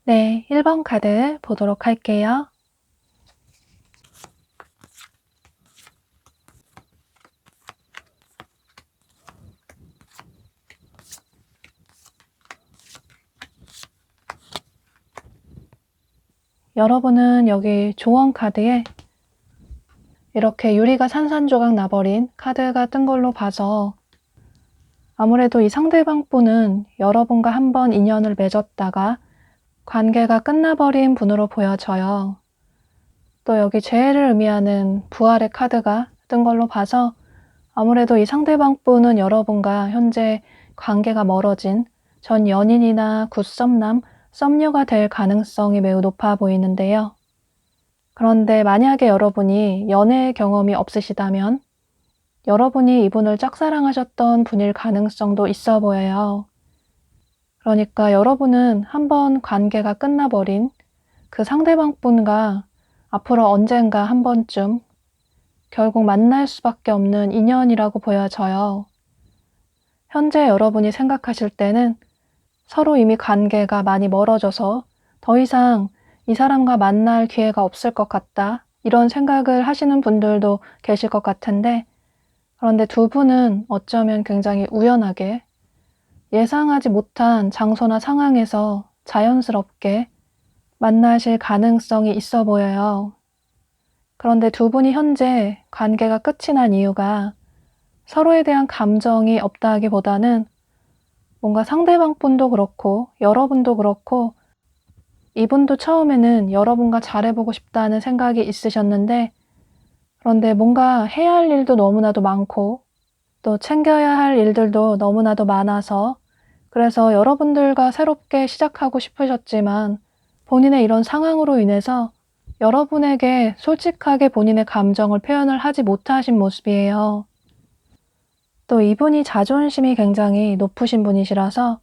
네, 1번 카드 보도록 할게요. 여러분은 여기 조언 카드에 이렇게 유리가 산산조각 나버린 카드가 뜬 걸로 봐서 아무래도 이 상대방 분은 여러분과 한번 인연을 맺었다가 관계가 끝나버린 분으로 보여져요. 또 여기 재해를 의미하는 부활의 카드가 뜬 걸로 봐서 아무래도 이 상대방 분은 여러분과 현재 관계가 멀어진 전 연인이나 굿썸남, 썸녀가 될 가능성이 매우 높아 보이는데요. 그런데 만약에 여러분이 연애 경험이 없으시다면 여러분이 이분을 짝사랑하셨던 분일 가능성도 있어 보여요. 그러니까 여러분은 한번 관계가 끝나버린 그 상대방 분과 앞으로 언젠가 한 번쯤 결국 만날 수밖에 없는 인연이라고 보여져요. 현재 여러분이 생각하실 때는 서로 이미 관계가 많이 멀어져서 더 이상 이 사람과 만날 기회가 없을 것 같다. 이런 생각을 하시는 분들도 계실 것 같은데, 그런데 두 분은 어쩌면 굉장히 우연하게 예상하지 못한 장소나 상황에서 자연스럽게 만나실 가능성이 있어 보여요. 그런데 두 분이 현재 관계가 끝이 난 이유가 서로에 대한 감정이 없다기보다는 뭔가 상대방 분도 그렇고 여러분도 그렇고 이분도 처음에는 여러분과 잘해보고 싶다는 생각이 있으셨는데, 그런데 뭔가 해야 할 일도 너무나도 많고 또 챙겨야 할 일들도 너무나도 많아서, 그래서 여러분들과 새롭게 시작하고 싶으셨지만 본인의 이런 상황으로 인해서 여러분에게 솔직하게 본인의 감정을 표현을 하지 못하신 모습이에요. 또 이분이 자존심이 굉장히 높으신 분이시라서,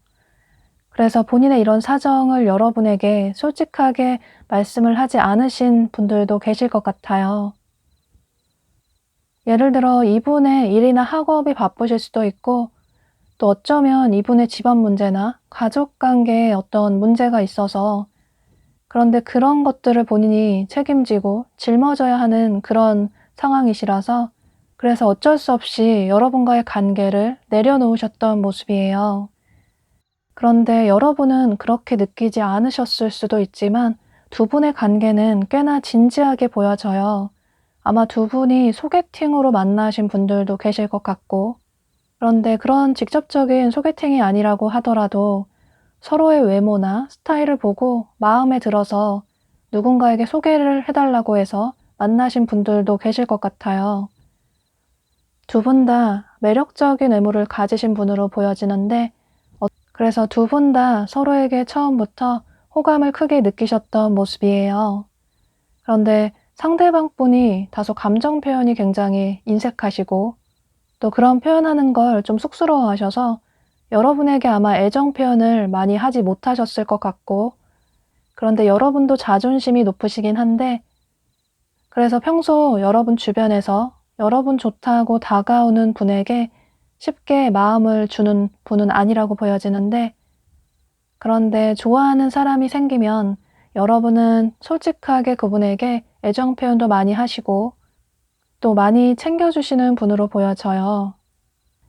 그래서 본인의 이런 사정을 여러분에게 솔직하게 말씀을 하지 않으신 분들도 계실 것 같아요. 예를 들어 이분의 일이나 학업이 바쁘실 수도 있고, 또 어쩌면 이분의 집안 문제나 가족 관계에 어떤 문제가 있어서, 그런데 그런 것들을 본인이 책임지고 짊어져야 하는 그런 상황이시라서, 그래서 어쩔 수 없이 여러분과의 관계를 내려놓으셨던 모습이에요. 그런데 여러분은 그렇게 느끼지 않으셨을 수도 있지만 두 분의 관계는 꽤나 진지하게 보여져요. 아마 두 분이 소개팅으로 만나신 분들도 계실 것 같고, 그런데 그런 직접적인 소개팅이 아니라고 하더라도 서로의 외모나 스타일을 보고 마음에 들어서 누군가에게 소개를 해달라고 해서 만나신 분들도 계실 것 같아요. 두 분 다 매력적인 외모를 가지신 분으로 보여지는데, 그래서 두 분 다 서로에게 처음부터 호감을 크게 느끼셨던 모습이에요. 그런데 상대방 분이 다소 감정 표현이 굉장히 인색하시고 또 그런 표현하는 걸 좀 쑥스러워하셔서 여러분에게 아마 애정 표현을 많이 하지 못하셨을 것 같고, 그런데 여러분도 자존심이 높으시긴 한데, 그래서 평소 여러분 주변에서 여러분 좋다고 다가오는 분에게 쉽게 마음을 주는 분은 아니라고 보여지는데, 그런데 좋아하는 사람이 생기면 여러분은 솔직하게 그분에게 애정 표현도 많이 하시고 또 많이 챙겨주시는 분으로 보여져요.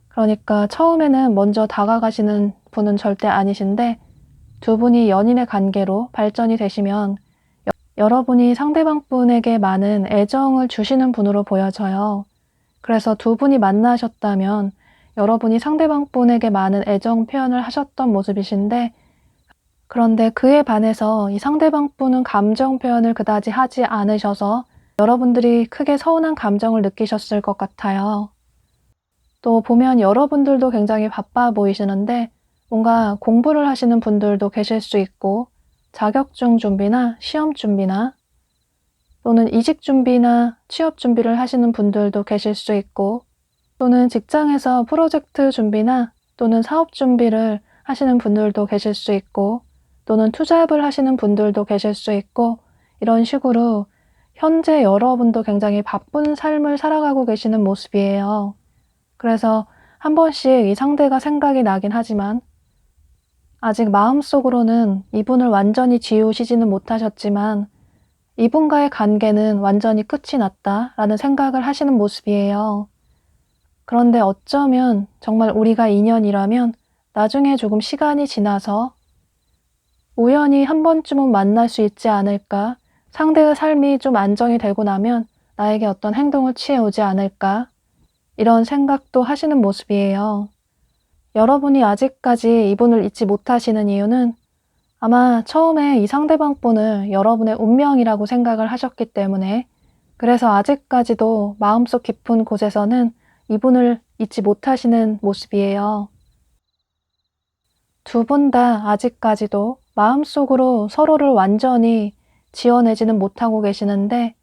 그러니까 처음에는 먼저 다가가시는 분은 절대 아니신데, 두 분이 연인의 관계로 발전이 되시면 여러분이 상대방 분에게 많은 애정을 주시는 분으로 보여져요. 그래서 두 분이 만나셨다면 여러분이 상대방 분에게 많은 애정 표현을 하셨던 모습이신데, 그런데 그에 반해서 이 상대방 분은 감정 표현을 그다지 하지 않으셔서 여러분들이 크게 서운한 감정을 느끼셨을 것 같아요. 또 보면 여러분들도 굉장히 바빠 보이시는데 뭔가 공부를 하시는 분들도 계실 수 있고, 자격증 준비나 시험 준비나 또는 이직 준비나 취업 준비를 하시는 분들도 계실 수 있고, 또는 직장에서 프로젝트 준비나 또는 사업 준비를 하시는 분들도 계실 수 있고, 또는 투잡을 하시는 분들도 계실 수 있고, 이런 식으로 현재 여러분도 굉장히 바쁜 삶을 살아가고 계시는 모습이에요. 그래서 한 번씩 이 상대가 생각이 나긴 하지만 아직 마음속으로는 이분을 완전히 지우시지는 못하셨지만 이분과의 관계는 완전히 끝이 났다라는 생각을 하시는 모습이에요. 그런데 어쩌면 정말 우리가 인연이라면 나중에 조금 시간이 지나서 우연히 한 번쯤은 만날 수 있지 않을까, 상대의 삶이 좀 안정이 되고 나면 나에게 어떤 행동을 취해오지 않을까, 이런 생각도 하시는 모습이에요. 여러분이 아직까지 이분을 잊지 못하시는 이유는 아마 처음에 이 상대방 분을 여러분의 운명이라고 생각을 하셨기 때문에, 그래서 아직까지도 마음속 깊은 곳에서는 이분을 잊지 못하시는 모습이에요. 두 분 다 아직까지도 마음속으로 서로를 완전히 지워내지는 못하고 계시는데,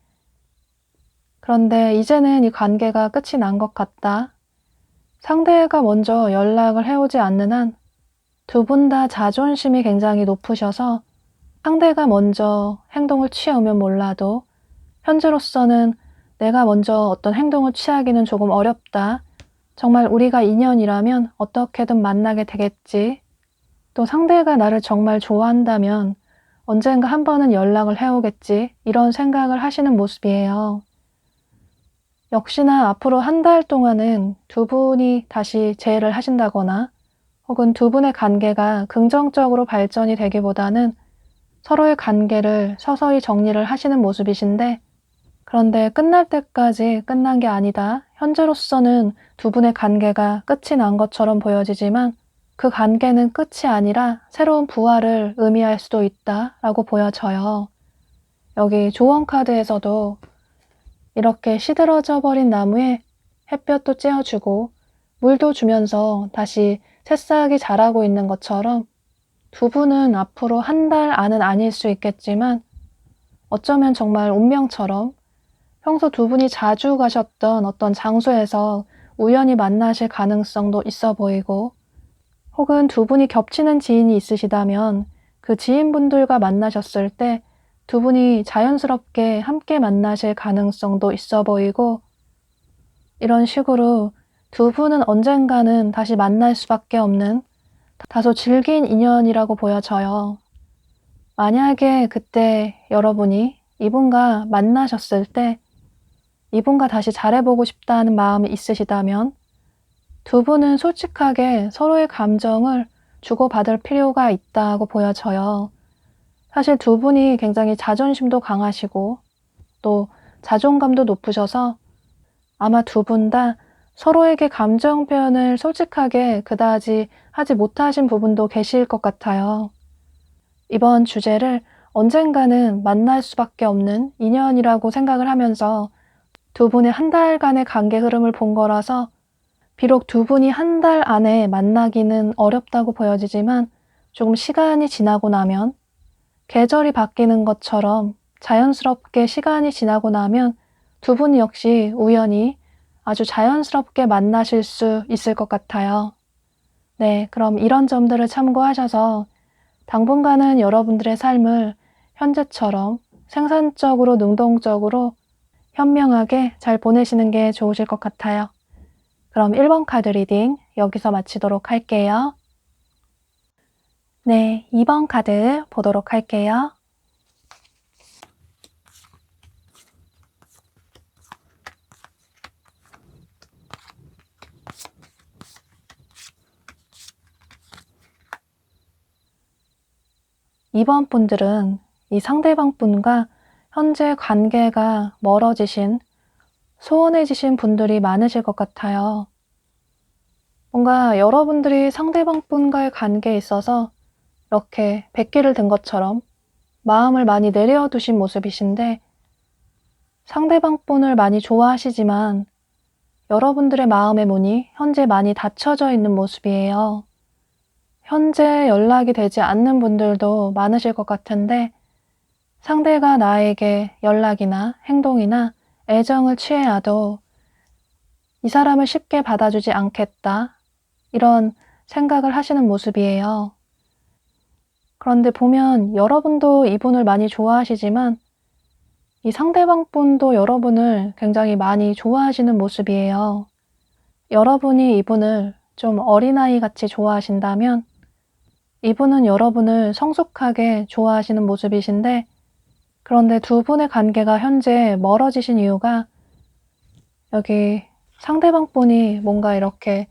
그런데 이제는 이 관계가 끝이 난 것 같다. 상대가 먼저 연락을 해오지 않는 한 두 분 다 자존심이 굉장히 높으셔서 상대가 먼저 행동을 취해오면 몰라도 현재로서는 내가 먼저 어떤 행동을 취하기는 조금 어렵다. 정말 우리가 인연이라면 어떻게든 만나게 되겠지. 또 상대가 나를 정말 좋아한다면 언젠가 한 번은 연락을 해오겠지 이런 생각을 하시는 모습이에요. 역시나 앞으로 한 달 동안은 두 분이 다시 재회를 하신다거나 혹은 두 분의 관계가 긍정적으로 발전이 되기보다는 서로의 관계를 서서히 정리를 하시는 모습이신데, 그런데 끝날 때까지 끝난 게 아니다. 현재로서는 두 분의 관계가 끝이 난 것처럼 보여지지만 그 관계는 끝이 아니라 새로운 부활을 의미할 수도 있다라고 보여져요. 여기 조언 카드에서도 이렇게 시들어져 버린 나무에 햇볕도 쬐어주고 물도 주면서 다시 새싹이 자라고 있는 것처럼 두 분은 앞으로 한 달 안은 아닐 수 있겠지만 어쩌면 정말 운명처럼 평소 두 분이 자주 가셨던 어떤 장소에서 우연히 만나실 가능성도 있어 보이고, 혹은 두 분이 겹치는 지인이 있으시다면 그 지인분들과 만나셨을 때 두 분이 자연스럽게 함께 만나실 가능성도 있어 보이고, 이런 식으로 두 분은 언젠가는 다시 만날 수밖에 없는 다소 질긴 인연이라고 보여져요. 만약에 그때 여러분이 이분과 만나셨을 때 이분과 다시 잘해보고 싶다는 마음이 있으시다면 두 분은 솔직하게 서로의 감정을 주고받을 필요가 있다고 보여져요. 사실 두 분이 굉장히 자존심도 강하시고 또 자존감도 높으셔서 아마 두 분 다 서로에게 감정 표현을 솔직하게 그다지 하지 못하신 부분도 계실 것 같아요. 이번 주제를 언젠가는 만날 수밖에 없는 인연이라고 생각을 하면서 두 분의 한 달간의 관계 흐름을 본 거라서, 비록 두 분이 한 달 안에 만나기는 어렵다고 보여지지만 조금 시간이 지나고 나면, 계절이 바뀌는 것처럼 자연스럽게 시간이 지나고 나면 두 분 역시 우연히 아주 자연스럽게 만나실 수 있을 것 같아요. 네, 그럼 이런 점들을 참고하셔서 당분간은 여러분들의 삶을 현재처럼 생산적으로 능동적으로 현명하게 잘 보내시는 게 좋으실 것 같아요. 그럼 1번 카드 리딩 여기서 마치도록 할게요. 네, 2번 카드 보도록 할게요. 이번 분들은 이 상대방 분과 현재 관계가 멀어지신, 소원해지신 분들이 많으실 것 같아요. 뭔가 여러분들이 상대방 분과의 관계에 있어서 이렇게 백기를 든 것처럼 마음을 많이 내려두신 모습이신데, 상대방 분을 많이 좋아하시지만 여러분들의 마음의 문이 현재 많이 닫혀져 있는 모습이에요. 현재 연락이 되지 않는 분들도 많으실 것 같은데, 상대가 나에게 연락이나 행동이나 애정을 취해야도 이 사람을 쉽게 받아주지 않겠다, 이런 생각을 하시는 모습이에요. 그런데 보면 여러분도 이분을 많이 좋아하시지만 이 상대방 분도 여러분을 굉장히 많이 좋아하시는 모습이에요. 여러분이 이분을 좀 어린아이 같이 좋아하신다면 이분은 여러분을 성숙하게 좋아하시는 모습이신데, 그런데 두 분의 관계가 현재 멀어지신 이유가 여기 상대방 분이 뭔가 이렇게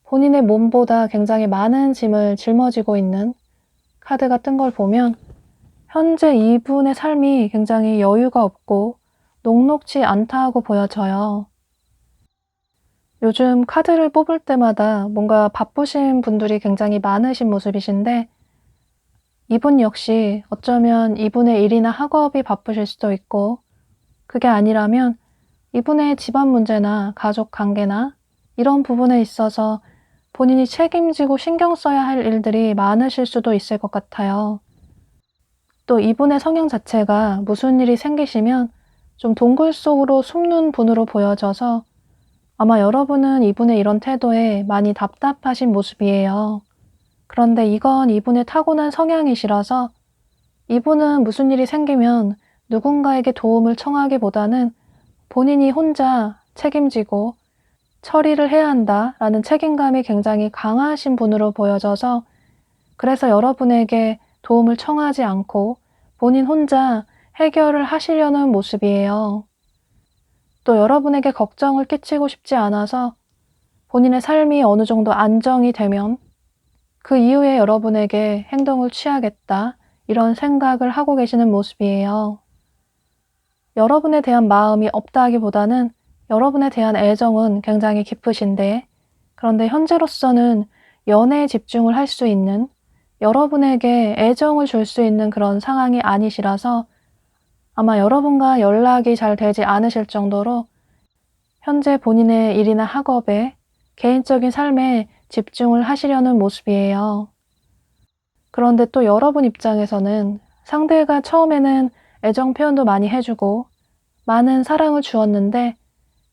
본인의 몸보다 굉장히 많은 짐을 짊어지고 있는 카드가 뜬 걸 보면 현재 이분의 삶이 굉장히 여유가 없고 녹록지 않다고 보여져요. 요즘 카드를 뽑을 때마다 뭔가 바쁘신 분들이 굉장히 많으신 모습이신데, 이분 역시 어쩌면 이분의 일이나 학업이 바쁘실 수도 있고, 그게 아니라면 이분의 집안 문제나 가족 관계나 이런 부분에 있어서 본인이 책임지고 신경 써야 할 일들이 많으실 수도 있을 것 같아요. 또 이분의 성향 자체가 무슨 일이 생기시면 좀 동굴 속으로 숨는 분으로 보여져서 아마 여러분은 이분의 이런 태도에 많이 답답하신 모습이에요. 그런데 이건 이분의 타고난 성향이시라서 이분은 무슨 일이 생기면 누군가에게 도움을 청하기보다는 본인이 혼자 책임지고 처리를 해야 한다라는 책임감이 굉장히 강하신 분으로 보여져서, 그래서 여러분에게 도움을 청하지 않고 본인 혼자 해결을 하시려는 모습이에요. 또 여러분에게 걱정을 끼치고 싶지 않아서 본인의 삶이 어느 정도 안정이 되면 그 이후에 여러분에게 행동을 취하겠다, 이런 생각을 하고 계시는 모습이에요. 여러분에 대한 마음이 없다기보다는 여러분에 대한 애정은 굉장히 깊으신데, 그런데 현재로서는 연애에 집중을 할 수 있는, 여러분에게 애정을 줄 수 있는 그런 상황이 아니시라서 아마 여러분과 연락이 잘 되지 않으실 정도로 현재 본인의 일이나 학업에, 개인적인 삶에 집중을 하시려는 모습이에요. 그런데 또 여러분 입장에서는 상대가 처음에는 애정 표현도 많이 해주고 많은 사랑을 주었는데,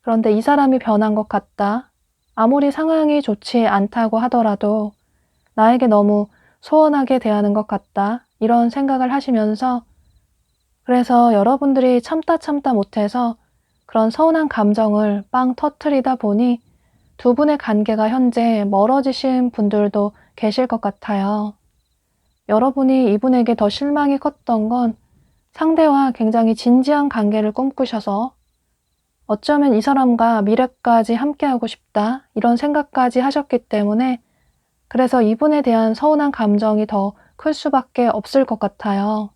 그런데 이 사람이 변한 것 같다, 아무리 상황이 좋지 않다고 하더라도 나에게 너무 소원하게 대하는 것 같다, 이런 생각을 하시면서, 그래서 여러분들이 참다 못해서 그런 서운한 감정을 빵 터트리다 보니 두 분의 관계가 현재 멀어지신 분들도 계실 것 같아요. 여러분이 이분에게 더 실망이 컸던 건 상대와 굉장히 진지한 관계를 꿈꾸셔서 어쩌면 이 사람과 미래까지 함께하고 싶다, 이런 생각까지 하셨기 때문에, 그래서 이분에 대한 서운한 감정이 더 클 수밖에 없을 것 같아요.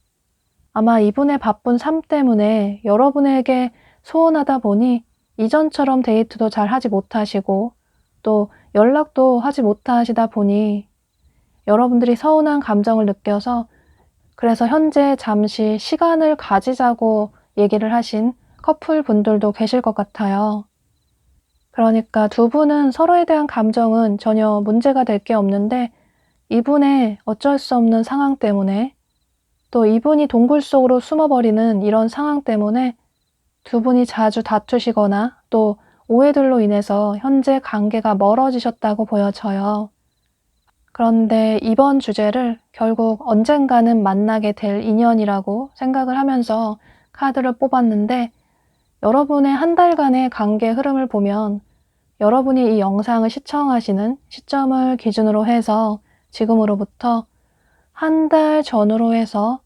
아마 이분의 바쁜 삶 때문에 여러분에게 소원하다 보니 이전처럼 데이트도 잘 하지 못하시고 또 연락도 하지 못하시다 보니 여러분들이 서운한 감정을 느껴서, 그래서 현재 잠시 시간을 가지자고 얘기를 하신 커플 분들도 계실 것 같아요. 그러니까 두 분은 서로에 대한 감정은 전혀 문제가 될 게 없는데, 이분의 어쩔 수 없는 상황 때문에, 또 이분이 동굴 속으로 숨어버리는 이런 상황 때문에 두 분이 자주 다투시거나 또 오해들로 인해서 현재 관계가 멀어지셨다고 보여져요. 그런데 이번 주제를 결국 언젠가는 만나게 될 인연이라고 생각을 하면서 카드를 뽑았는데, 여러분의 한 달간의 관계 흐름을 보면 여러분이 이 영상을 시청하시는 시점을 기준으로 해서 지금으로부터 한 달 전으로 해서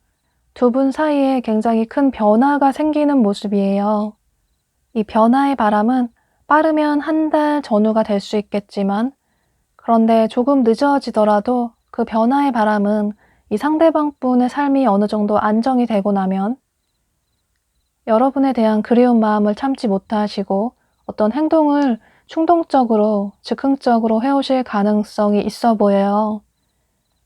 두 분 사이에 굉장히 큰 변화가 생기는 모습이에요. 이 변화의 바람은 빠르면 한 달 전후가 될 수 있겠지만, 그런데 조금 늦어지더라도 그 변화의 바람은 이 상대방 분의 삶이 어느 정도 안정이 되고 나면 여러분에 대한 그리운 마음을 참지 못하시고 어떤 행동을 충동적으로, 즉흥적으로 해오실 가능성이 있어 보여요.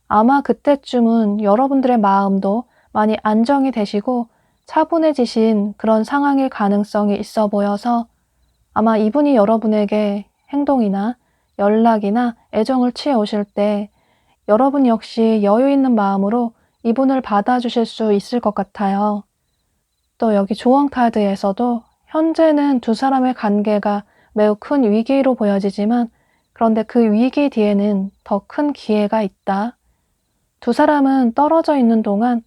아마 그때쯤은 여러분들의 마음도 많이 안정이 되시고 차분해지신 그런 상황일 가능성이 있어 보여서 아마 이분이 여러분에게 행동이나 연락이나 애정을 취해 오실 때 여러분 역시 여유 있는 마음으로 이분을 받아주실 수 있을 것 같아요. 또 여기 조언 카드에서도 현재는 두 사람의 관계가 매우 큰 위기로 보여지지만, 그런데 그 위기 뒤에는 더 큰 기회가 있다. 두 사람은 떨어져 있는 동안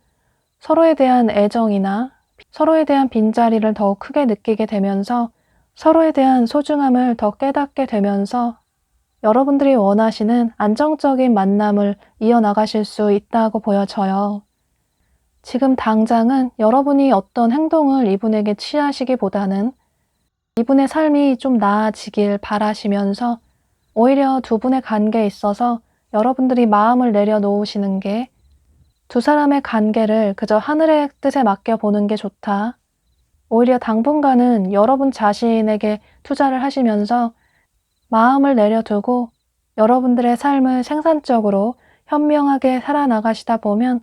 서로에 대한 애정이나 서로에 대한 빈자리를 더 크게 느끼게 되면서 서로에 대한 소중함을 더 깨닫게 되면서 여러분들이 원하시는 안정적인 만남을 이어나가실 수 있다고 보여져요. 지금 당장은 여러분이 어떤 행동을 이분에게 취하시기보다는 이분의 삶이 좀 나아지길 바라시면서 오히려 두 분의 관계에 있어서 여러분들이 마음을 내려놓으시는 게, 두 사람의 관계를 그저 하늘의 뜻에 맡겨보는 게 좋다. 오히려 당분간은 여러분 자신에게 투자를 하시면서 마음을 내려두고 여러분들의 삶을 생산적으로 현명하게 살아나가시다 보면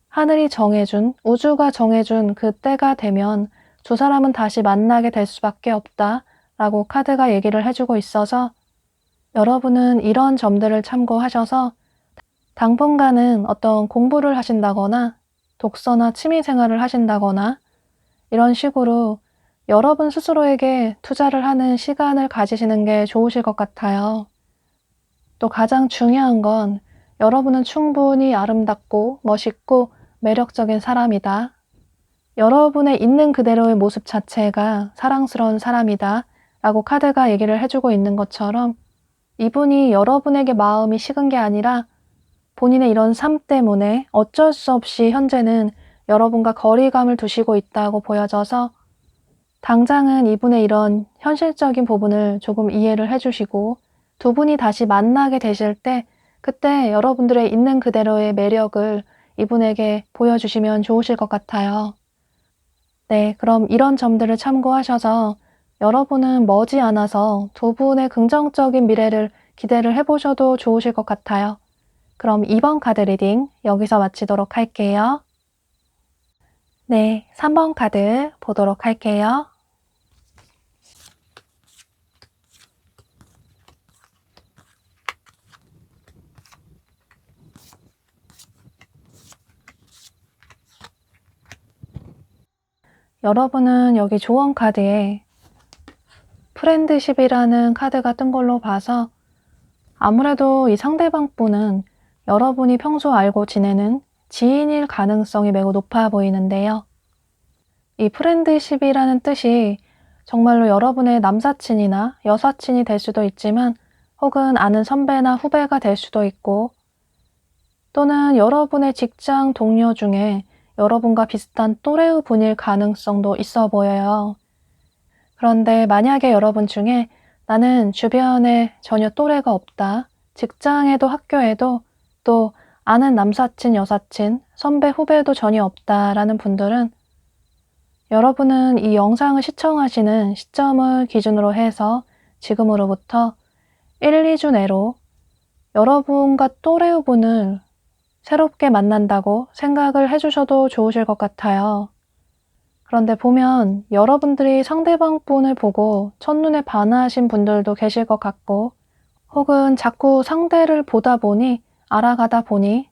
하늘이 정해준, 우주가 정해준 그 때가 되면 두 사람은 다시 만나게 될 수밖에 없다 라고 카드가 얘기를 해주고 있어서, 여러분은 이런 점들을 참고하셔서 당분간은 어떤 공부를 하신다거나 독서나 취미생활을 하신다거나 이런 식으로 여러분 스스로에게 투자를 하는 시간을 가지시는 게 좋으실 것 같아요. 또 가장 중요한 건 여러분은 충분히 아름답고 멋있고 매력적인 사람이다. 여러분의 있는 그대로의 모습 자체가 사랑스러운 사람이다 라고 카드가 얘기를 해주고 있는 것처럼, 이분이 여러분에게 마음이 식은 게 아니라 본인의 이런 삶 때문에 어쩔 수 없이 현재는 여러분과 거리감을 두시고 있다고 보여져서 당장은 이분의 이런 현실적인 부분을 조금 이해를 해주시고 두 분이 다시 만나게 되실 때 그때 여러분들의 있는 그대로의 매력을 이분에게 보여주시면 좋으실 것 같아요. 네, 그럼 이런 점들을 참고하셔서 여러분은 머지않아서 두 분의 긍정적인 미래를 기대를 해보셔도 좋으실 것 같아요. 그럼 2번 카드 리딩 여기서 마치도록 할게요. 네, 3번 카드 보도록 할게요. 여러분은 여기 조언 카드에 프렌드십이라는 카드가 뜬 걸로 봐서 아무래도 이 상대방 분은 여러분이 평소 알고 지내는 지인일 가능성이 매우 높아 보이는데요. 이 프렌드십이라는 뜻이 정말로 여러분의 남사친이나 여사친이 될 수도 있지만 혹은 아는 선배나 후배가 될 수도 있고 또는 여러분의 직장 동료 중에 여러분과 비슷한 또래의 분일 가능성도 있어 보여요. 그런데 만약에 여러분 중에 나는 주변에 전혀 또래가 없다, 직장에도 학교에도 또 아는 남사친, 여사친, 선배, 후배도 전혀 없다라는 분들은 여러분은 이 영상을 시청하시는 시점을 기준으로 해서 지금으로부터 1, 2주 내로 여러분과 또래의 분을 새롭게 만난다고 생각을 해주셔도 좋으실 것 같아요. 그런데 보면 여러분들이 상대방 분을 보고 첫눈에 반하신 분들도 계실 것 같고 혹은 자꾸 상대를 보다 보니 알아가다 보니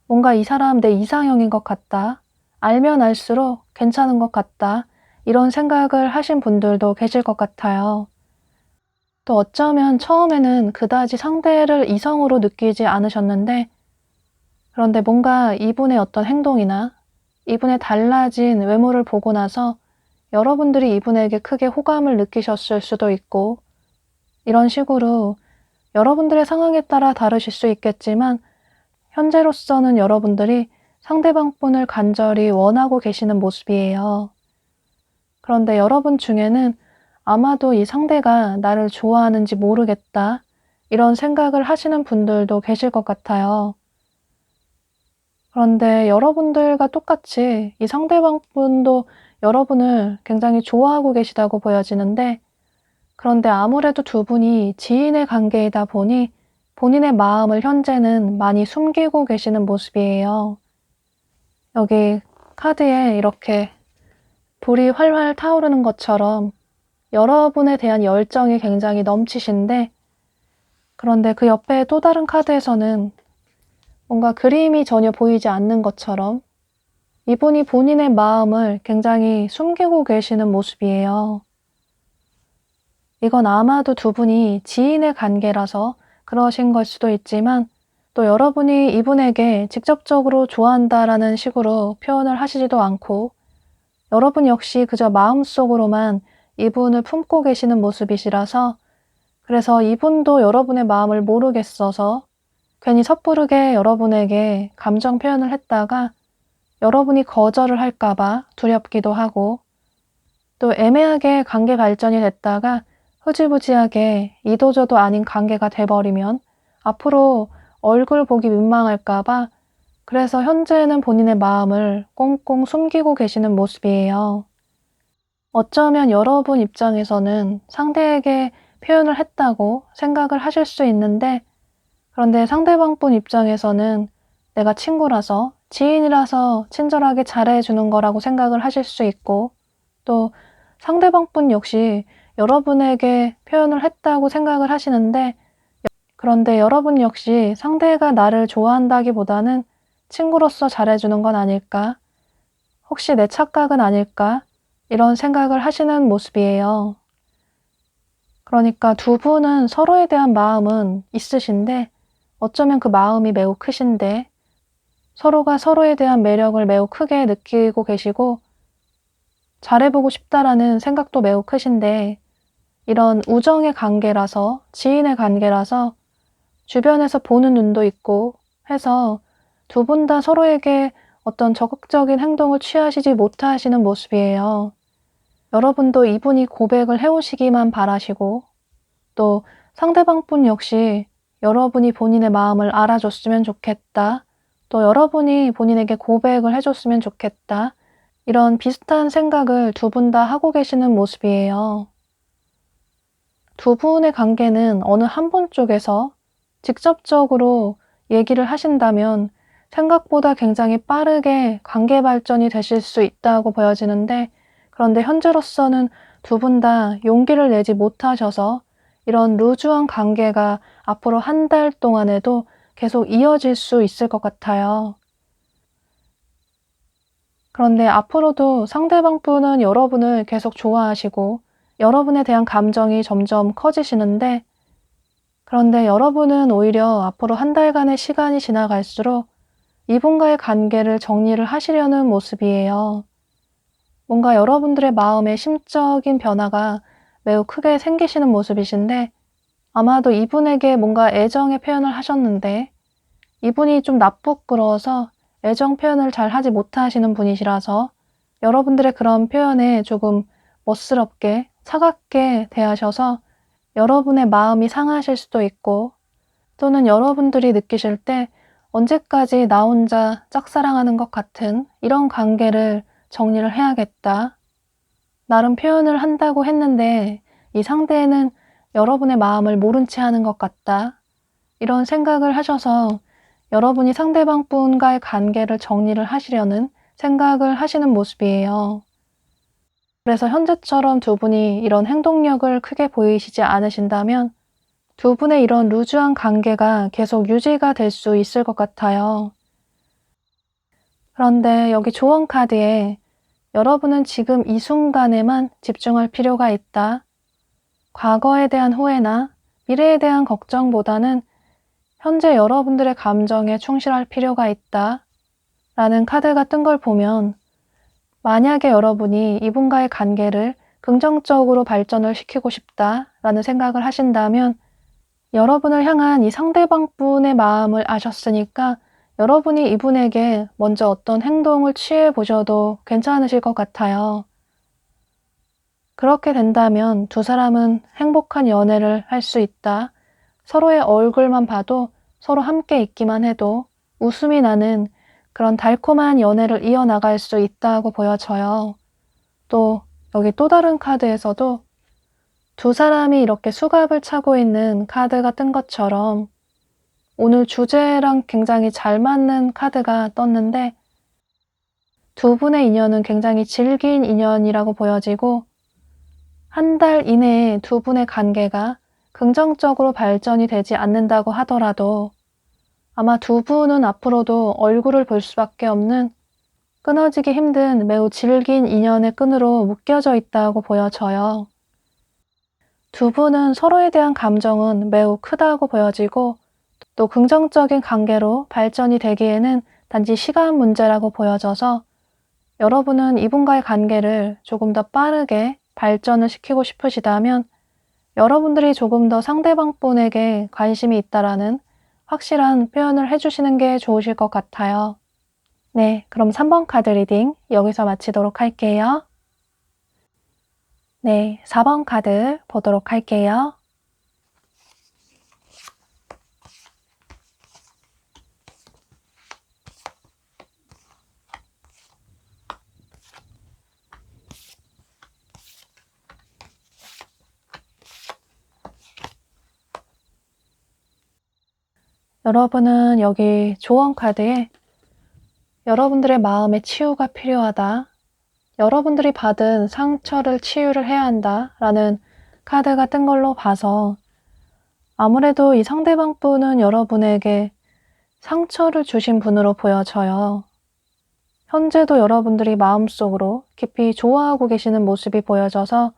뭔가 이 사람 내 이상형인 것 같다. 알면 알수록 괜찮은 것 같다. 이런 생각을 하신 분들도 계실 것 같아요. 또 어쩌면 처음에는 그다지 상대를 이성으로 느끼지 않으셨는데 그런데 뭔가 이분의 어떤 행동이나 이분의 달라진 외모를 보고 나서 여러분들이 이분에게 크게 호감을 느끼셨을 수도 있고 이런 식으로 여러분들의 상황에 따라 다르실 수 있겠지만 현재로서는 여러분들이 상대방 분을 간절히 원하고 계시는 모습이에요. 그런데 여러분 중에는 아마도 이 상대가 나를 좋아하는지 모르겠다 이런 생각을 하시는 분들도 계실 것 같아요. 그런데 여러분들과 똑같이 이 상대방 분도 여러분을 굉장히 좋아하고 계시다고 보여지는데 그런데 아무래도 두 분이 지인의 관계이다 보니 본인의 마음을 현재는 많이 숨기고 계시는 모습이에요. 여기 카드에 이렇게 불이 활활 타오르는 것처럼 여러분에 대한 열정이 굉장히 넘치신데 그런데 그 옆에 또 다른 카드에서는 뭔가 그림이 전혀 보이지 않는 것처럼 이분이 본인의 마음을 굉장히 숨기고 계시는 모습이에요. 이건 아마도 두 분이 지인의 관계라서 그러신 걸 수도 있지만 또 여러분이 이분에게 직접적으로 좋아한다라는 식으로 표현을 하시지도 않고 여러분 역시 그저 마음속으로만 이분을 품고 계시는 모습이시라서 그래서 이분도 여러분의 마음을 모르겠어서 괜히 섣부르게 여러분에게 감정 표현을 했다가 여러분이 거절을 할까봐 두렵기도 하고 또 애매하게 관계 발전이 됐다가 흐지부지하게 이도저도 아닌 관계가 돼버리면 앞으로 얼굴 보기 민망할까봐 그래서 현재는 본인의 마음을 꽁꽁 숨기고 계시는 모습이에요. 어쩌면 여러분 입장에서는 상대에게 표현을 했다고 생각을 하실 수 있는데 그런데 상대방 분 입장에서는 내가 친구라서 지인이라서 친절하게 잘해주는 거라고 생각을 하실 수 있고 또 상대방 분 역시 여러분에게 표현을 했다고 생각을 하시는데 그런데 여러분 역시 상대가 나를 좋아한다기보다는 친구로서 잘해주는 건 아닐까? 혹시 내 착각은 아닐까? 이런 생각을 하시는 모습이에요. 그러니까 두 분은 서로에 대한 마음은 있으신데 어쩌면 그 마음이 매우 크신데 서로가 서로에 대한 매력을 매우 크게 느끼고 계시고 잘해보고 싶다라는 생각도 매우 크신데 이런 우정의 관계라서 지인의 관계라서 주변에서 보는 눈도 있고 해서 두 분 다 서로에게 어떤 적극적인 행동을 취하시지 못하시는 모습이에요. 여러분도 이분이 고백을 해오시기만 바라시고 또 상대방분 역시 여러분이 본인의 마음을 알아줬으면 좋겠다. 또 여러분이 본인에게 고백을 해줬으면 좋겠다. 이런 비슷한 생각을 두 분 다 하고 계시는 모습이에요. 두 분의 관계는 어느 한 분 쪽에서 직접적으로 얘기를 하신다면 생각보다 굉장히 빠르게 관계 발전이 되실 수 있다고 보여지는데, 그런데 현재로서는 두 분 다 용기를 내지 못하셔서 이런 루즈한 관계가 앞으로 한 달 동안에도 계속 이어질 수 있을 것 같아요. 그런데 앞으로도 상대방 분은 여러분을 계속 좋아하시고 여러분에 대한 감정이 점점 커지시는데, 그런데 여러분은 오히려 앞으로 한 달간의 시간이 지나갈수록 이분과의 관계를 정리를 하시려는 모습이에요. 뭔가 여러분들의 마음에 심적인 변화가 매우 크게 생기시는 모습이신데, 아마도 이분에게 뭔가 애정의 표현을 하셨는데 이분이 좀 나쁘끄러워서 애정 표현을 잘 하지 못하시는 분이시라서 여러분들의 그런 표현에 조금 멋스럽게 차갑게 대하셔서 여러분의 마음이 상하실 수도 있고, 또는 여러분들이 느끼실 때 언제까지 나 혼자 짝사랑하는 것 같은 이런 관계를 정리를 해야겠다. 나름 표현을 한다고 했는데 이 상대는 여러분의 마음을 모른 채 하는 것 같다. 이런 생각을 하셔서 여러분이 상대방 분과의 관계를 정리를 하시려는 생각을 하시는 모습이에요. 그래서 현재처럼 두 분이 이런 행동력을 크게 보이시지 않으신다면 두 분의 이런 루즈한 관계가 계속 유지가 될 수 있을 것 같아요. 그런데 여기 조언 카드에 여러분은 지금 이 순간에만 집중할 필요가 있다. 과거에 대한 후회나 미래에 대한 걱정보다는 현재 여러분들의 감정에 충실할 필요가 있다. 라는 카드가 뜬 걸 보면, 만약에 여러분이 이분과의 관계를 긍정적으로 발전을 시키고 싶다 라는 생각을 하신다면 여러분을 향한 이 상대방 분의 마음을 아셨으니까 여러분이 이분에게 먼저 어떤 행동을 취해 보셔도 괜찮으실 것 같아요. 그렇게 된다면 두 사람은 행복한 연애를 할 수 있다. 서로의 얼굴만 봐도 서로 함께 있기만 해도 웃음이 나는 그런 달콤한 연애를 이어나갈 수 있다고 보여져요. 또 여기 또 다른 카드에서도 두 사람이 이렇게 수갑을 차고 있는 카드가 뜬 것처럼 오늘 주제랑 굉장히 잘 맞는 카드가 떴는데, 두 분의 인연은 굉장히 질긴 인연이라고 보여지고 한 달 이내에 두 분의 관계가 긍정적으로 발전이 되지 않는다고 하더라도 아마 두 분은 앞으로도 얼굴을 볼 수밖에 없는 끊어지기 힘든 매우 질긴 인연의 끈으로 묶여져 있다고 보여져요. 두 분은 서로에 대한 감정은 매우 크다고 보여지고 또 긍정적인 관계로 발전이 되기에는 단지 시간 문제라고 보여져서 여러분은 이분과의 관계를 조금 더 빠르게 발전을 시키고 싶으시다면 여러분들이 조금 더 상대방 분에게 관심이 있다라는 확실한 표현을 해주시는 게 좋으실 것 같아요. 네, 그럼 3번 카드 리딩 여기서 마치도록 할게요. 네, 4번 카드 보도록 할게요. 여러분은 여기 조언 카드에 여러분들의 마음의 치유가 필요하다. 여러분들이 받은 상처를 치유를 해야 한다. 라는 카드가 뜬 걸로 봐서 아무래도 이 상대방 분은 여러분에게 상처를 주신 분으로 보여져요. 현재도 여러분들이 마음속으로 깊이 좋아하고 계시는 모습이 보여져서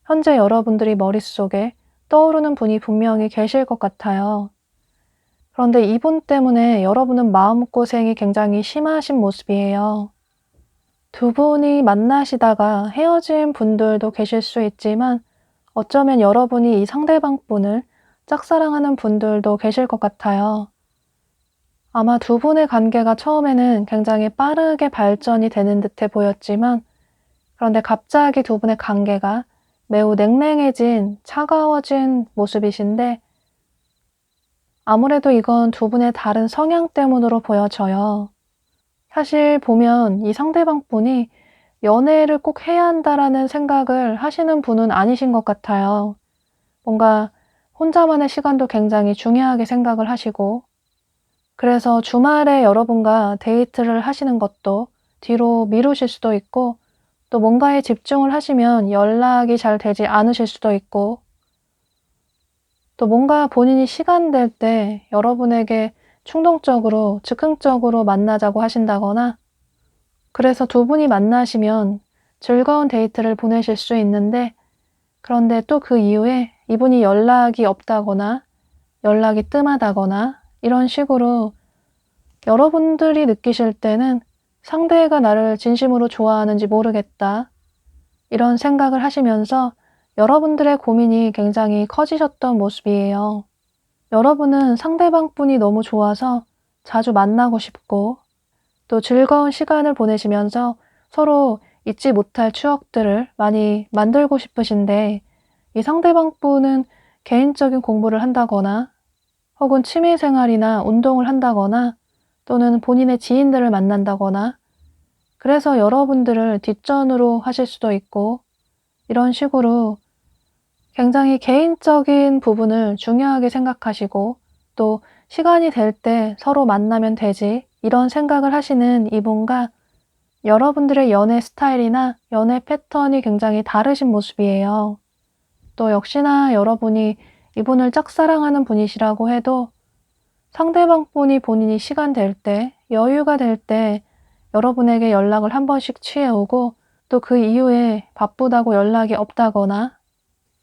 현재 여러분들이 머릿속에 떠오르는 분이 분명히 계실 것 같아요. 그런데 이분 때문에 여러분은 마음고생이 굉장히 심하신 모습이에요. 두 분이 만나시다가 헤어진 분들도 계실 수 있지만 어쩌면 여러분이 이 상대방 분을 짝사랑하는 분들도 계실 것 같아요. 아마 두 분의 관계가 처음에는 굉장히 빠르게 발전이 되는 듯해 보였지만, 그런데 갑자기 두 분의 관계가 매우 냉랭해진, 차가워진 모습이신데, 아무래도 이건 두 분의 다른 성향 때문으로 보여져요. 사실 보면 이 상대방 분이 연애를 꼭 해야 한다라는 생각을 하시는 분은 아니신 것 같아요. 뭔가 혼자만의 시간도 굉장히 중요하게 생각을 하시고, 그래서 주말에 여러분과 데이트를 하시는 것도 뒤로 미루실 수도 있고, 또 뭔가에 집중을 하시면 연락이 잘 되지 않으실 수도 있고, 또 뭔가 본인이 시간 될 때 여러분에게 충동적으로, 즉흥적으로 만나자고 하신다거나, 그래서 두 분이 만나시면 즐거운 데이트를 보내실 수 있는데, 그런데 또 그 이후에 이분이 연락이 없다거나 연락이 뜸하다거나 이런 식으로 여러분들이 느끼실 때는 상대가 나를 진심으로 좋아하는지 모르겠다, 이런 생각을 하시면서 여러분들의 고민이 굉장히 커지셨던 모습이에요. 여러분은 상대방 분이 너무 좋아서 자주 만나고 싶고, 또 즐거운 시간을 보내시면서 서로 잊지 못할 추억들을 많이 만들고 싶으신데, 이 상대방 분은 개인적인 공부를 한다거나 혹은 취미생활이나 운동을 한다거나 또는 본인의 지인들을 만난다거나, 그래서 여러분들을 뒷전으로 하실 수도 있고, 이런 식으로 굉장히 개인적인 부분을 중요하게 생각하시고, 또 시간이 될 때 서로 만나면 되지, 이런 생각을 하시는 이분과 여러분들의 연애 스타일이나 연애 패턴이 굉장히 다르신 모습이에요. 또 역시나 여러분이 이분을 짝사랑하는 분이시라고 해도 상대방 분이 본인이 시간 될 때, 여유가 될 때 여러분에게 연락을 한 번씩 취해오고, 또 그 이후에 바쁘다고 연락이 없다거나,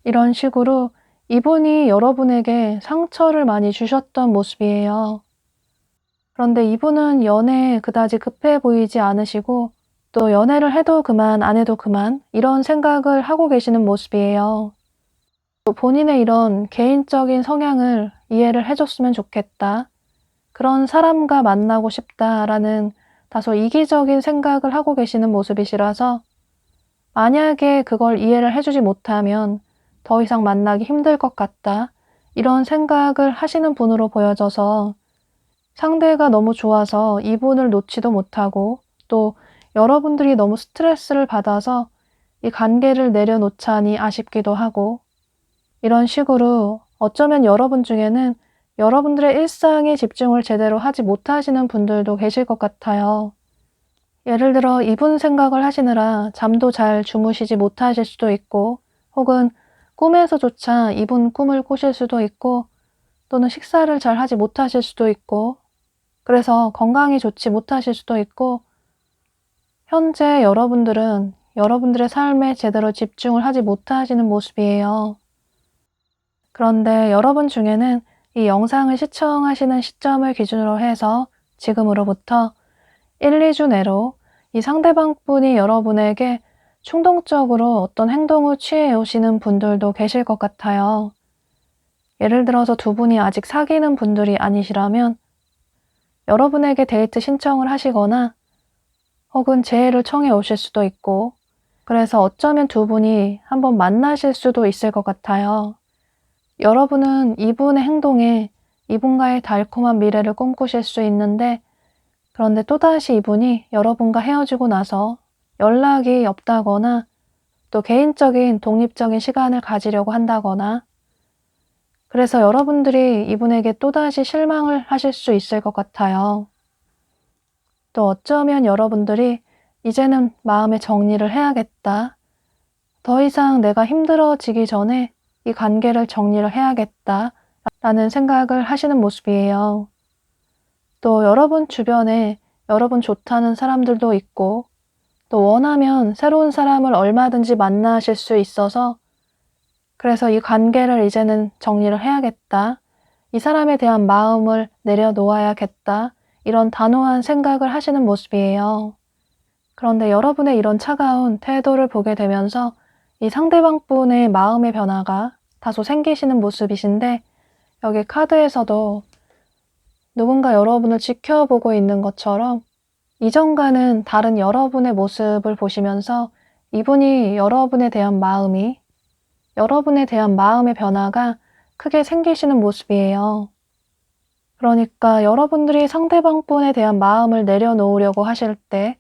이런 식으로 이분이 여러분에게 상처를 많이 주셨던 모습이에요. 그런데 이분은 연애에 그다지 급해 보이지 않으시고, 또 연애를 해도 그만, 안 해도 그만, 이런 생각을 하고 계시는 모습이에요. 또 본인의 이런 개인적인 성향을 이해를 해줬으면 좋겠다, 그런 사람과 만나고 싶다라는 다소 이기적인 생각을 하고 계시는 모습이시라서, 만약에 그걸 이해를 해주지 못하면 더 이상 만나기 힘들 것 같다, 이런 생각을 하시는 분으로 보여져서, 상대가 너무 좋아서 이분을 놓지도 못하고, 또 여러분들이 너무 스트레스를 받아서 이 관계를 내려놓자니 아쉽기도 하고, 이런 식으로 어쩌면 여러분 중에는 여러분들의 일상에 집중을 제대로 하지 못하시는 분들도 계실 것 같아요. 예를 들어 이분 생각을 하시느라 잠도 잘 주무시지 못하실 수도 있고, 혹은 꿈에서조차 이분 꿈을 꾸실 수도 있고, 또는 식사를 잘 하지 못하실 수도 있고, 그래서 건강이 좋지 못하실 수도 있고, 현재 여러분들은 여러분들의 삶에 제대로 집중을 하지 못하시는 모습이에요. 그런데 여러분 중에는 이 영상을 시청하시는 시점을 기준으로 해서 지금으로부터 1, 2주 내로 이 상대방 분이 여러분에게 충동적으로 어떤 행동을 취해 오시는 분들도 계실 것 같아요. 예를 들어서 두 분이 아직 사귀는 분들이 아니시라면 여러분에게 데이트 신청을 하시거나 혹은 재회를 청해 오실 수도 있고, 그래서 어쩌면 두 분이 한번 만나실 수도 있을 것 같아요. 여러분은 이분의 행동에 이분과의 달콤한 미래를 꿈꾸실 수 있는데, 그런데 또다시 이분이 여러분과 헤어지고 나서 연락이 없다거나, 또 개인적인 독립적인 시간을 가지려고 한다거나, 그래서 여러분들이 이분에게 또다시 실망을 하실 수 있을 것 같아요. 또 어쩌면 여러분들이 이제는 마음의 정리를 해야겠다, 더 이상 내가 힘들어지기 전에 이 관계를 정리를 해야겠다 라는 생각을 하시는 모습이에요. 또 여러분 주변에 여러분 좋다는 사람들도 있고, 또 원하면 새로운 사람을 얼마든지 만나실 수 있어서, 그래서 이 관계를 이제는 정리를 해야겠다, 이 사람에 대한 마음을 내려놓아야겠다, 이런 단호한 생각을 하시는 모습이에요. 그런데 여러분의 이런 차가운 태도를 보게 되면서 이 상대방 분의 마음의 변화가 다소 생기시는 모습이신데, 여기 카드에서도 누군가 여러분을 지켜보고 있는 것처럼 이전과는 다른 여러분의 모습을 보시면서 이분이 여러분에 대한 마음의 변화가 크게 생기시는 모습이에요. 그러니까 여러분들이 상대방 분에 대한 마음을 내려놓으려고 하실 때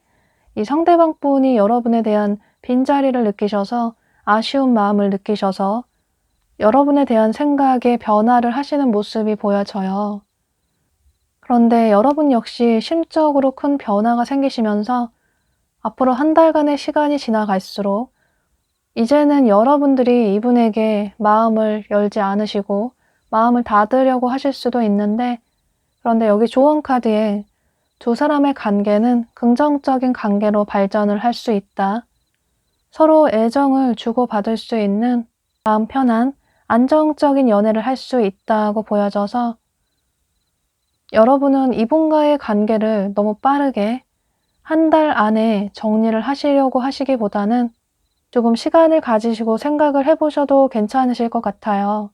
이 상대방 분이 여러분에 대한 빈자리를 느끼셔서 아쉬운 마음을 느끼셔서 여러분에 대한 생각에 변화를 하시는 모습이 보여져요. 그런데 여러분 역시 심적으로 큰 변화가 생기시면서 앞으로 한 달간의 시간이 지나갈수록 이제는 여러분들이 이분에게 마음을 열지 않으시고 마음을 닫으려고 하실 수도 있는데, 그런데 여기 조언 카드에 두 사람의 관계는 긍정적인 관계로 발전을 할 수 있다. 서로 애정을 주고받을 수 있는 마음 편한 안정적인 연애를 할 수 있다고 보여져서 여러분은 이분과의 관계를 너무 빠르게 한 달 안에 정리를 하시려고 하시기보다는 조금 시간을 가지시고 생각을 해보셔도 괜찮으실 것 같아요.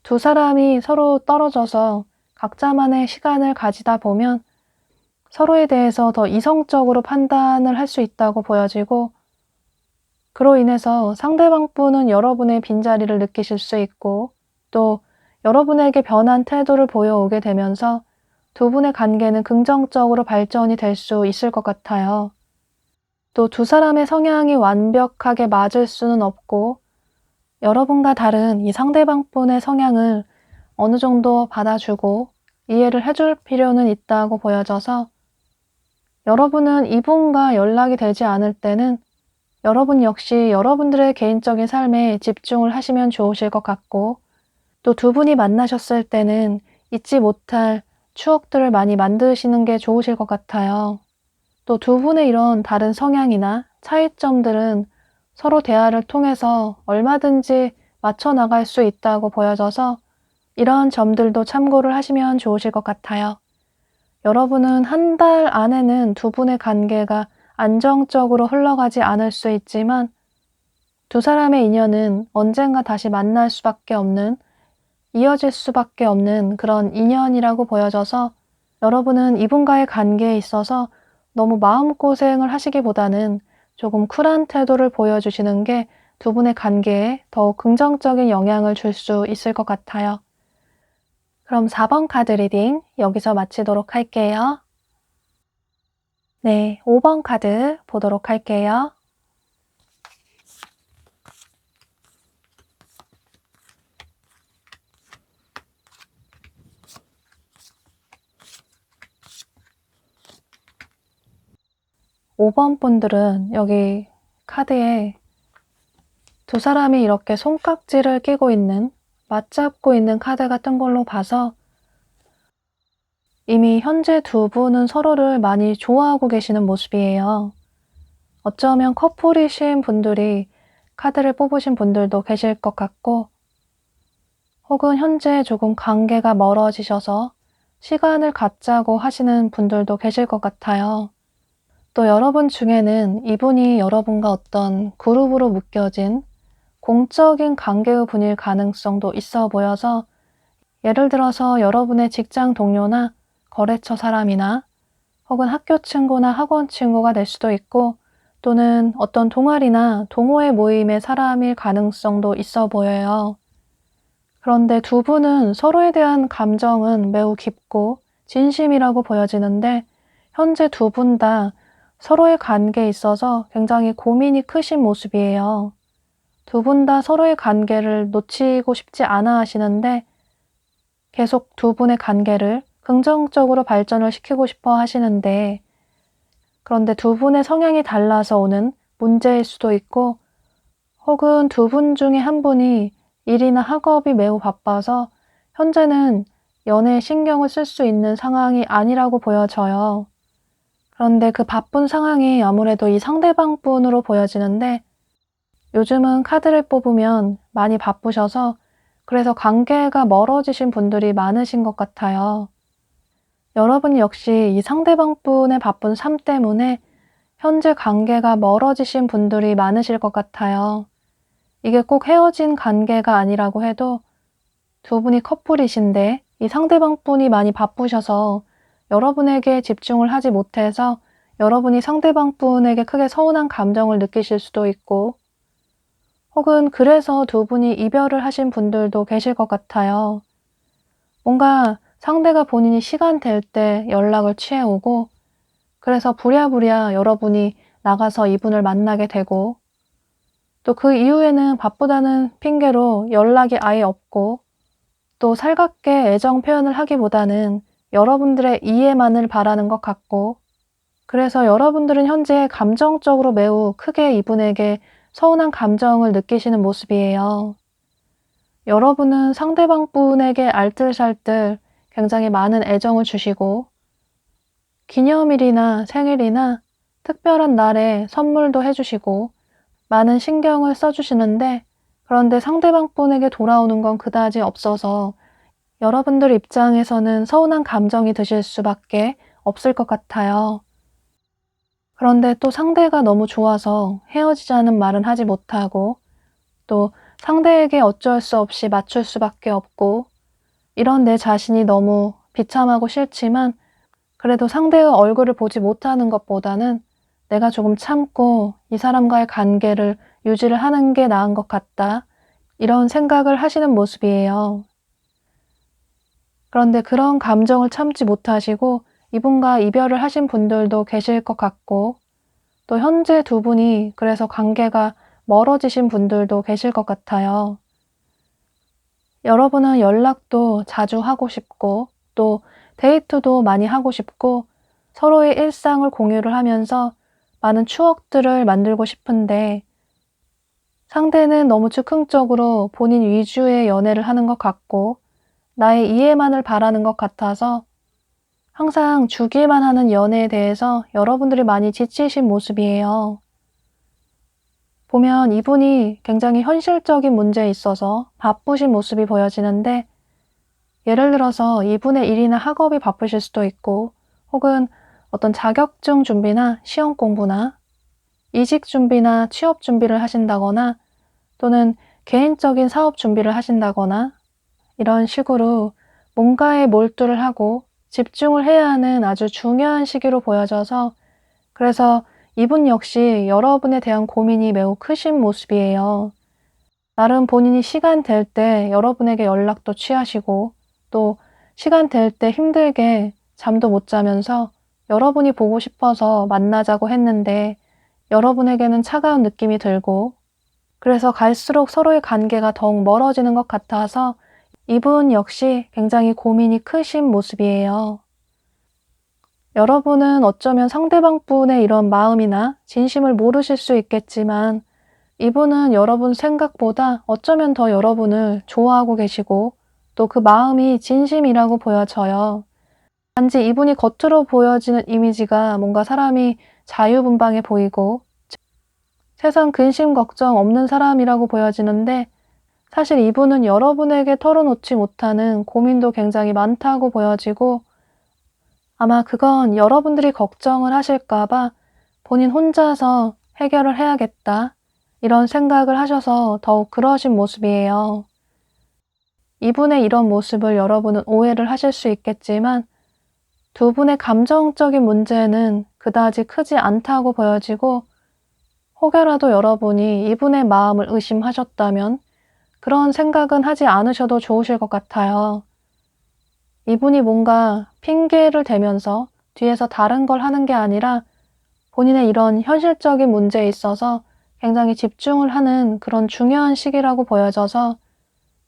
두 사람이 서로 떨어져서 각자만의 시간을 가지다 보면 서로에 대해서 더 이성적으로 판단을 할 수 있다고 보여지고, 그로 인해서 상대방 분은 여러분의 빈자리를 느끼실 수 있고 또 여러분에게 변한 태도를 보여오게 되면서 두 분의 관계는 긍정적으로 발전이 될 수 있을 것 같아요. 또 두 사람의 성향이 완벽하게 맞을 수는 없고 여러분과 다른 이 상대방 분의 성향을 어느 정도 받아주고 이해를 해줄 필요는 있다고 보여져서 여러분은 이분과 연락이 되지 않을 때는 여러분 역시 여러분들의 개인적인 삶에 집중을 하시면 좋으실 것 같고, 또 두 분이 만나셨을 때는 잊지 못할 추억들을 많이 만드시는 게 좋으실 것 같아요. 또 두 분의 이런 다른 성향이나 차이점들은 서로 대화를 통해서 얼마든지 맞춰 나갈 수 있다고 보여져서 이런 점들도 참고를 하시면 좋으실 것 같아요. 여러분은 한 달 안에는 두 분의 관계가 안정적으로 흘러가지 않을 수 있지만 두 사람의 인연은 언젠가 다시 만날 수밖에 없는, 이어질 수밖에 없는 그런 인연이라고 보여져서 여러분은 이분과의 관계에 있어서 너무 마음고생을 하시기보다는 조금 쿨한 태도를 보여주시는 게 두 분의 관계에 더욱 긍정적인 영향을 줄 수 있을 것 같아요. 그럼 4번 카드 리딩 여기서 마치도록 할게요. 네, 5번 카드 보도록 할게요. 오 번 분들은 여기 카드에 두 사람이 이렇게 손깍지를 끼고 있는, 맞잡고 있는 카드가 뜬 걸로 봐서 이미 현재 두 분은 서로를 많이 좋아하고 계시는 모습이에요. 어쩌면 커플이신 분들이 카드를 뽑으신 분들도 계실 것 같고, 혹은 현재 조금 관계가 멀어지셔서 시간을 갖자고 하시는 분들도 계실 것 같아요. 또 여러분 중에는 이분이 여러분과 어떤 그룹으로 묶여진 공적인 관계의 분일 가능성도 있어 보여서, 예를 들어서 여러분의 직장 동료나 거래처 사람이나 혹은 학교 친구나 학원 친구가 될 수도 있고, 또는 어떤 동아리나 동호회 모임의 사람일 가능성도 있어 보여요. 그런데 두 분은 서로에 대한 감정은 매우 깊고 진심이라고 보여지는데, 현재 두 분 다 서로의 관계에 있어서 굉장히 고민이 크신 모습이에요. 두 분 다 서로의 관계를 놓치고 싶지 않아 하시는데 계속 두 분의 관계를 긍정적으로 발전을 시키고 싶어 하시는데, 그런데 두 분의 성향이 달라서 오는 문제일 수도 있고, 혹은 두 분 중에 한 분이 일이나 학업이 매우 바빠서 현재는 연애에 신경을 쓸 수 있는 상황이 아니라고 보여져요. 그런데 그 바쁜 상황이 아무래도 이 상대방 분으로 보여지는데, 요즘은 카드를 뽑으면 많이 바쁘셔서 그래서 관계가 멀어지신 분들이 많으신 것 같아요. 여러분 역시 이 상대방 분의 바쁜 삶 때문에 현재 관계가 멀어지신 분들이 많으실 것 같아요. 이게 꼭 헤어진 관계가 아니라고 해도 두 분이 커플이신데 이 상대방 분이 많이 바쁘셔서 여러분에게 집중을 하지 못해서 여러분이 상대방 분에게 크게 서운한 감정을 느끼실 수도 있고, 혹은 그래서 두 분이 이별을 하신 분들도 계실 것 같아요. 뭔가 상대가 본인이 시간 될 때 연락을 취해오고, 그래서 부랴부랴 여러분이 나가서 이분을 만나게 되고, 또 그 이후에는 바쁘다는 핑계로 연락이 아예 없고, 또 살갑게 애정 표현을 하기보다는 여러분들의 이해만을 바라는 것 같고, 그래서 여러분들은 현재 감정적으로 매우 크게 이분에게 서운한 감정을 느끼시는 모습이에요. 여러분은 상대방 분에게 알뜰살뜰 굉장히 많은 애정을 주시고, 기념일이나 생일이나 특별한 날에 선물도 해주시고 많은 신경을 써주시는데, 그런데 상대방 분에게 돌아오는 건 그다지 없어서 여러분들 입장에서는 서운한 감정이 드실 수밖에 없을 것 같아요. 그런데 또 상대가 너무 좋아서 헤어지자는 말은 하지 못하고, 또 상대에게 어쩔 수 없이 맞출 수밖에 없고, 이런 내 자신이 너무 비참하고 싫지만 그래도 상대의 얼굴을 보지 못하는 것보다는 내가 조금 참고 이 사람과의 관계를 유지를 하는 게 나은 것 같다, 이런 생각을 하시는 모습이에요. 그런데 그런 감정을 참지 못하시고 이분과 이별을 하신 분들도 계실 것 같고, 또 현재 두 분이 그래서 관계가 멀어지신 분들도 계실 것 같아요. 여러분은 연락도 자주 하고 싶고, 또 데이트도 많이 하고 싶고, 서로의 일상을 공유를 하면서 많은 추억들을 만들고 싶은데, 상대는 너무 즉흥적으로 본인 위주의 연애를 하는 것 같고, 나의 이해만을 바라는 것 같아서 항상 주기만 하는 연애에 대해서 여러분들이 많이 지치신 모습이에요. 보면 이분이 굉장히 현실적인 문제에 있어서 바쁘신 모습이 보여지는데, 예를 들어서 이분의 일이나 학업이 바쁘실 수도 있고, 혹은 어떤 자격증 준비나 시험 공부나 이직 준비나 취업 준비를 하신다거나, 또는 개인적인 사업 준비를 하신다거나, 이런 식으로 뭔가에 몰두를 하고 집중을 해야 하는 아주 중요한 시기로 보여져서, 그래서 이분 역시 여러분에 대한 고민이 매우 크신 모습이에요. 나름 본인이 시간 될 때 여러분에게 연락도 취하시고, 또 시간 될 때 힘들게 잠도 못 자면서 여러분이 보고 싶어서 만나자고 했는데 여러분에게는 차가운 느낌이 들고, 그래서 갈수록 서로의 관계가 더욱 멀어지는 것 같아서 이분 역시 굉장히 고민이 크신 모습이에요. 여러분은 어쩌면 상대방 분의 이런 마음이나 진심을 모르실 수 있겠지만, 이분은 여러분 생각보다 어쩌면 더 여러분을 좋아하고 계시고, 또 그 마음이 진심이라고 보여져요. 단지 이분이 겉으로 보여지는 이미지가 뭔가 사람이 자유분방해 보이고 세상 근심 걱정 없는 사람이라고 보여지는데, 사실 이분은 여러분에게 털어놓지 못하는 고민도 굉장히 많다고 보여지고, 아마 그건 여러분들이 걱정을 하실까봐 본인 혼자서 해결을 해야겠다, 이런 생각을 하셔서 더욱 그러신 모습이에요. 이분의 이런 모습을 여러분은 오해를 하실 수 있겠지만, 두 분의 감정적인 문제는 그다지 크지 않다고 보여지고, 혹여라도 여러분이 이분의 마음을 의심하셨다면 그런 생각은 하지 않으셔도 좋으실 것 같아요. 이분이 뭔가 핑계를 대면서 뒤에서 다른 걸 하는 게 아니라 본인의 이런 현실적인 문제에 있어서 굉장히 집중을 하는 그런 중요한 시기라고 보여져서,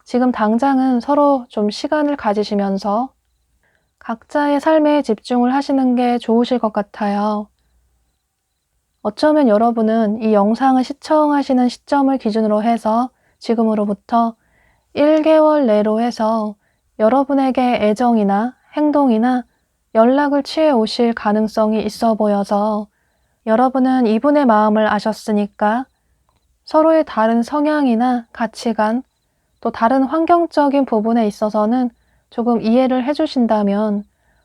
지금 당장은 서로 좀 시간을 가지시면서 각자의 삶에 집중을 하시는 게 좋으실 것 같아요. 어쩌면 여러분은 이 영상을 시청하시는 시점을 기준으로 해서 지금으로부터 1개월 내로 해서 여러분에게 애정이나 행동이나 연락을 취해 오실 가능성이 있어 보여서, 여러분은 이분의 마음을 아셨으니까 서로의 다른 성향이나 가치관, 또 다른 환경적인 부분에 있어서는 조금 이해를 해주신다면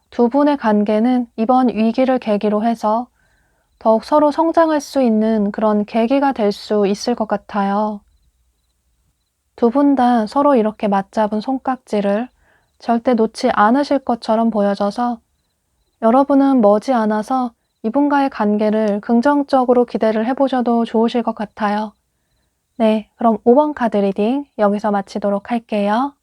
두 분의 관계는 이번 위기를 계기로 해서 더욱 서로 성장할 수 있는 그런 계기가 될 수 있을 것 같아요. 두 분 다 서로 이렇게 맞잡은 손깍지를 절대 놓지 않으실 것처럼 보여져서 여러분은 머지않아서 이분과의 관계를 긍정적으로 기대를 해보셔도 좋으실 것 같아요. 네, 그럼 5번 카드 리딩 여기서 마치도록 할게요.